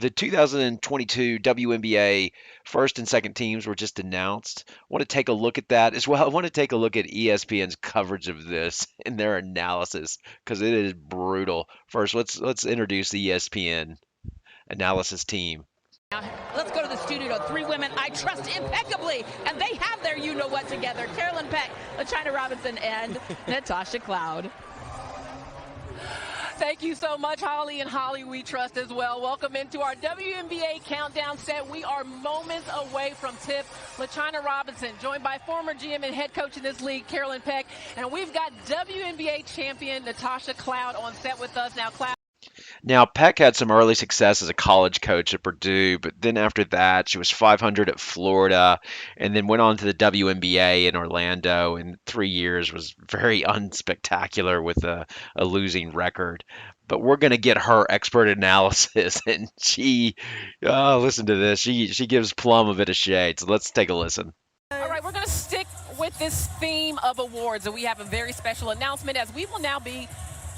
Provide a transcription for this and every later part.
The 2022 WNBA first and second teams were just announced. I want to take a look at that as well. I want to take a look at ESPN's coverage of this and their analysis because it is brutal. First, let's introduce the ESPN analysis team. Now, let's go to the studio. Three women I trust impeccably, and they have their you-know-what together. Carolyn Peck, LaChina Robinson, and Natasha Cloud. Thank you so much, Holly, and Holly we trust as well. Welcome into our WNBA countdown set. We are moments away from tip. LaChina Robinson, joined by former GM and head coach in this league, Carolyn Peck, and we've got WNBA champion Natasha Cloud on set with us now. Cloud. Now, Peck had some early success as a college coach at Purdue, but then after that, she was 500 at Florida and then went on to the WNBA in Orlando in 3 years, was very unspectacular with a losing record. But we're going to get her expert analysis, and listen to this. She gives Plum a bit of shade, so let's take a listen. All right, we're going to stick with this theme of awards, and we have a very special announcement as we will now be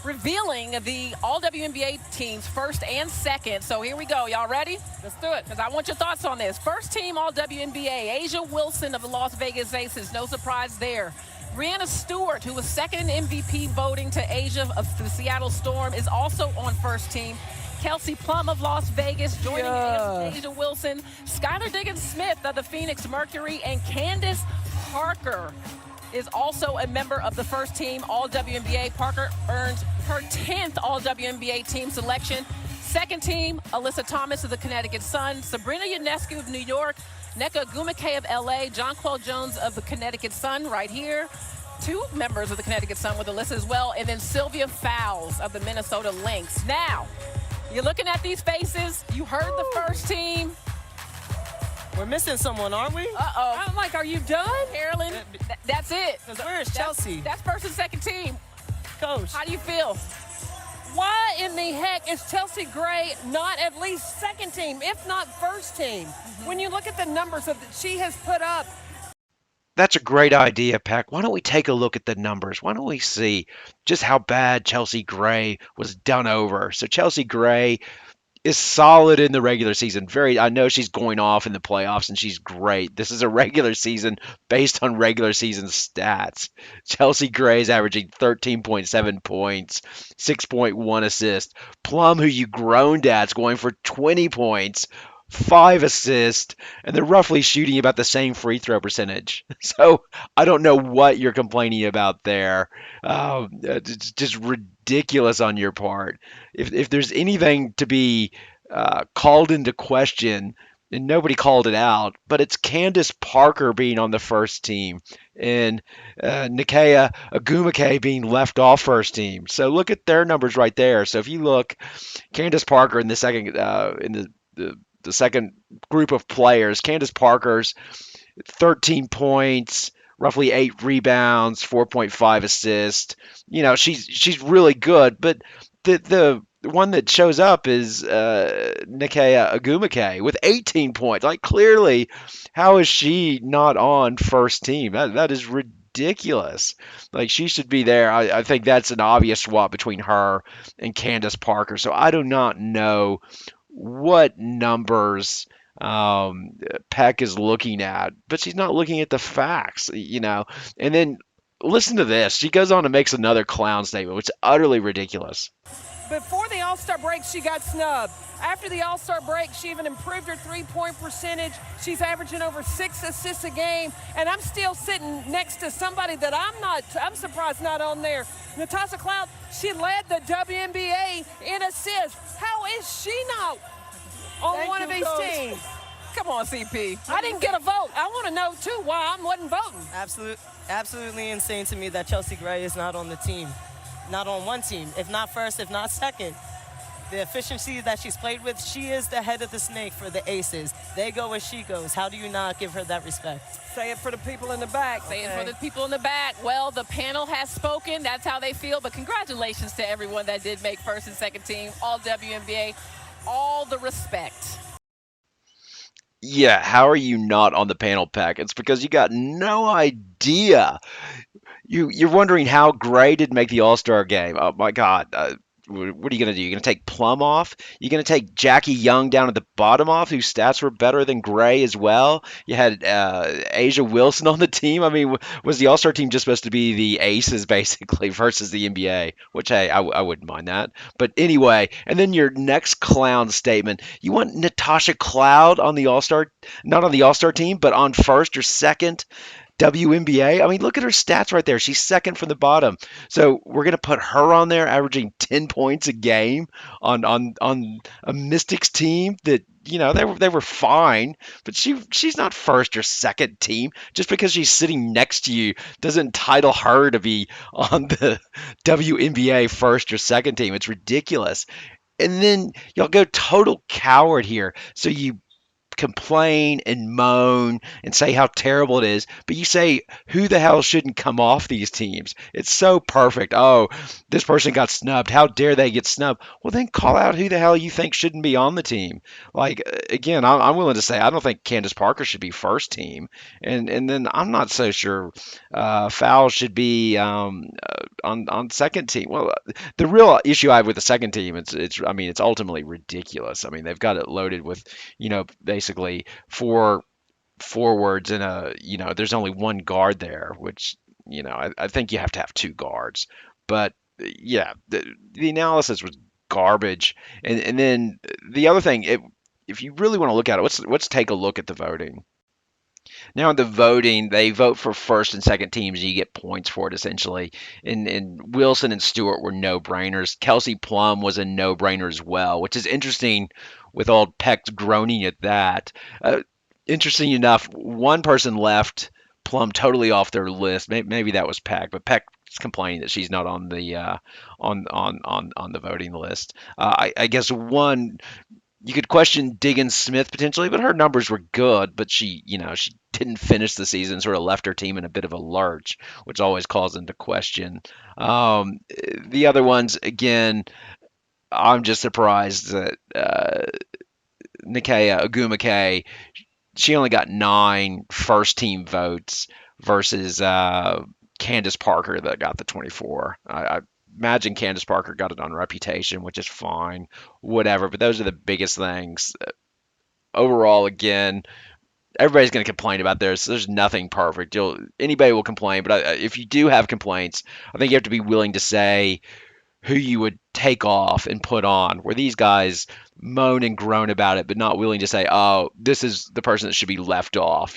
revealing the all WNBA teams first and second. So here we go. Y'all ready? Let's do it, because I want your thoughts on this. First team all WNBA, A'ja Wilson of the Las Vegas Aces. No surprise there. Breanna Stewart, who was second in MVP voting to A'ja of the Seattle Storm, is also on first team. Kelsey Plum of Las Vegas joining A'ja Wilson. Skylar Diggins-Smith of the Phoenix Mercury, and Candace Parker is also a member of the first team All-WNBA. Parker earned her 10th All-WNBA team selection. Second team, Alyssa Thomas of the Connecticut Sun, Sabrina Ionescu of New York, Nneka Ogwumike of LA, Jonquel Jones of the Connecticut Sun right here. Two members of the Connecticut Sun with Alyssa as well, and then Sylvia Fowles of the Minnesota Lynx. Now, you're looking at these faces. You heard the first team. We're missing someone, aren't we? Uh-oh. I'm like, are you done, Carolyn? That's it. Where's Chelsea? That's first and second team. Coach. How do you feel? Why in the heck is Chelsea Gray not at least second team, if not first team? When you look at the numbers that she has put up. That's a great idea, Peck. Why don't we take a look at the numbers? Why don't we see just how bad Chelsea Gray was done over? So Chelsea Gray is solid in the regular season. I know she's going off in the playoffs and she's great. This is a regular season based on regular season stats. Chelsea Gray's averaging 13.7 points, 6.1 assists. Plum, who you groaned at, is going for 20 points, 5 assists, and they're roughly shooting about the same free throw percentage. So I don't know what you're complaining about there. It's just ridiculous on your part. If there's anything to be called into question, and nobody called it out, but it's Candace Parker being on the first team and Nneka Ogwumike being left off first team. So look at their numbers right there. So if you look, Candace Parker in the second the second group of players, Candace Parker's 13 points, roughly 8 rebounds, 4.5 assists. You know, she's really good, but the one that shows up is Nneka Ogwumike with 18 points. Like, clearly, how is she not on first team? That is ridiculous. Like, she should be there. I think that's an obvious swap between her and Candace Parker. So I do not know what numbers Peck is looking at, but she's not looking at the facts, you know. And then listen to this. She goes on and makes another clown statement, which is utterly ridiculous. Before the All-Star break, she got snubbed. After the All-Star break, she even improved her three-point percentage. She's averaging over 6 assists a game, and I'm still sitting next to somebody that I'm surprised not on there. Natasha Cloud, she led the WNBA in assists. How is she not on one of these teams? Come on, CP. I didn't get a vote. I want to know, too, why I wasn't voting. Absolutely insane to me that Chelsea Gray is not on the team. Not on one team, if not first, if not second. The efficiency that she's played with, she is the head of the snake for the Aces. They go where she goes. How do you not give her that respect? Say it for the people in the back. Say it for the people in the back. Well, the panel has spoken. That's how they feel. But congratulations to everyone that did make first and second team, all WNBA, all the respect. Yeah, how are you not on the panel, Peck? It's because you got no idea. You're wondering how Gray did make the All-Star game. Oh my God. what are you going to do? You're going to take Plum off? You're going to take Jackie Young down at the bottom off, whose stats were better than Gray as well? You had Asia Wilson on the team. I mean, was the All Star team just supposed to be the aces basically versus the NBA? Which, hey, I wouldn't mind that. But anyway, and then your next clown statement, you want Natasha Cloud on the All Star, not on the All Star team, but on first or second WNBA. I mean, look at her stats right there. She's second from the bottom. So we're gonna put her on there, averaging 10 points a game on a Mystics team that they were fine, but she's not first or second team. Just because she's sitting next to you doesn't entitle her to be on the WNBA first or second team. It's ridiculous. And then y'all go total coward here. So you complain and moan and say how terrible it is, but you say who the hell shouldn't come off these teams? It's so perfect. Oh, this person got snubbed. How dare they get snubbed? Well, then call out who the hell you think shouldn't be on the team. Like again, I'm willing to say I don't think Candace Parker should be first team, and then I'm not so sure Fowl should be on second team. Well, the real issue I have with the second team, it's I mean it's ultimately ridiculous. I mean they've got it loaded with basically four forwards and there's only one guard there, which I think you have to have two guards. But yeah, the analysis was garbage. And then the other thing, if you really want to look at it, let's take a look at the voting. Now in the voting, they vote for first and second teams. You get points for it essentially. And Wilson and Stewart were no-brainers. Kelsey Plum was a no-brainer as well, which is interesting with old Peck groaning at that. Interesting enough, one person left Plum totally off their list. Maybe that was Peck, but Peck's complaining that she's not on the on the voting list. I guess one you could question Diggins Smith potentially, but her numbers were good. But she didn't finish the season, sort of left her team in a bit of a lurch, which always calls into question. The other ones, again, I'm just surprised that Nikaya Agumake, she only got 9 first team votes versus Candace Parker that got the 24. I imagine Candace Parker got it on reputation, which is fine, whatever. But those are the biggest things. Overall, again, everybody's going to complain about this. There's nothing perfect. Anybody will complain, but if you do have complaints, I think you have to be willing to say who you would take off and put on. Where these guys moan and groan about it, but not willing to say, oh, this is the person that should be left off.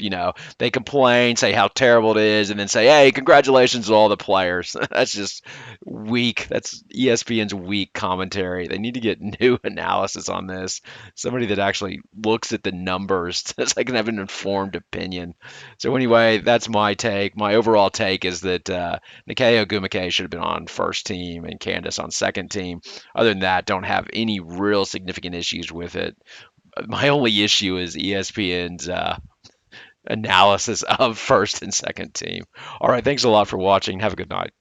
They complain, say how terrible it is, and then say, hey, congratulations to all the players. That's just weak. That's ESPN's weak commentary. They need to get new analysis on this. Somebody that actually looks at the numbers so they can have an informed opinion. So anyway, that's my take. My overall take is that Nikaya Ogumake should have been on first team and Candace on second team. Other than that, don't have any real significant issues with it. My only issue is ESPN's analysis of first and second team. All right, thanks a lot for watching. Have a good night.